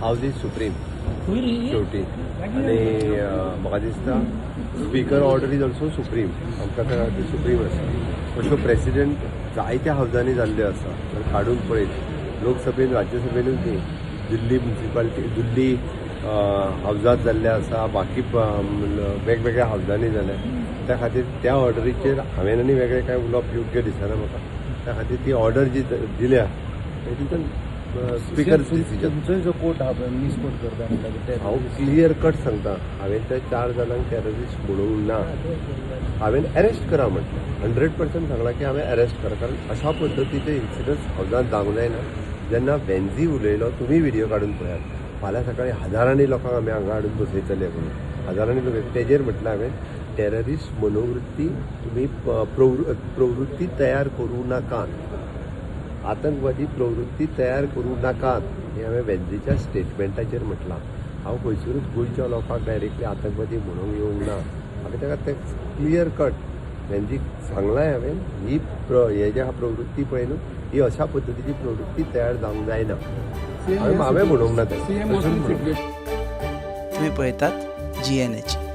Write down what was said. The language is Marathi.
हावज इज सुप्रीम शेवटी आनी म्हाका दिसता speaker order is also supreme आमकां ती सुप्रीम आसा अश्यो प्रेसिडेंट जायत्या हावजांनी जाल्ल्यो आसा तर काडून पळयत लोकसभेन राज्यसभेनूच न्ही दिल्ली म्युनिसिपालिटी दिल्ली हावजात जाल्ले आसा बाकी वेगवेगळ्या हावजांनी जाल्या त्या खातीर त्या ऑर्डरीचेर हांवें आनी वेगळें कांय उलोवप योग्य दिसना म्हाका त्या खातीर ती ऑर्डर जी दिल्या तितून स्पीकर तुमचो जो कोर्ट हा मिसकोट करता हांव क्लियर कट सांगता हांवें त्या 4 जाणांक टेररिस्ट म्हणूंक ना हांवें अरेस्ट करा म्हटलें 100% सांगलां की हांवें अरेस्ट करा कारण अशा पद्दतीचे इन्सिडंट्स हावजांत जावंक जायना जेन्ना वेन्झी उलयलो तुमी व्हिडिओ काडून पळयात फाल्यां सकाळीं हजारांनी लोकांक आमी हांगा हाडून बसयतले म्हणून हजारांनी लोक तेजेर म्हटलें हांवें टेररिस्ट मनोवृत्ती तुमी प्रवृत्ती तयार करूं नाकात आतंकवादी प्रवृत्ती तयार करूं नाकात हें हांवें वेन्झीच्या स्टेटमेंटाचेर म्हटलां हांव खंयसरूच गोंयच्या लोकांक डायरेक्टली आतंकवादी म्हणूंक येवंक ना म्हाका ताका तें क्लियर कट वेन्झीक सांगलां हांवें ही हे जे प्रवृत्ती पळय न्हू ही अशा पद्दतीची प्रवृत्ती तयार जावंक जायना हांवें म्हणूंक ना तें तुम्ही पळयतात GNH.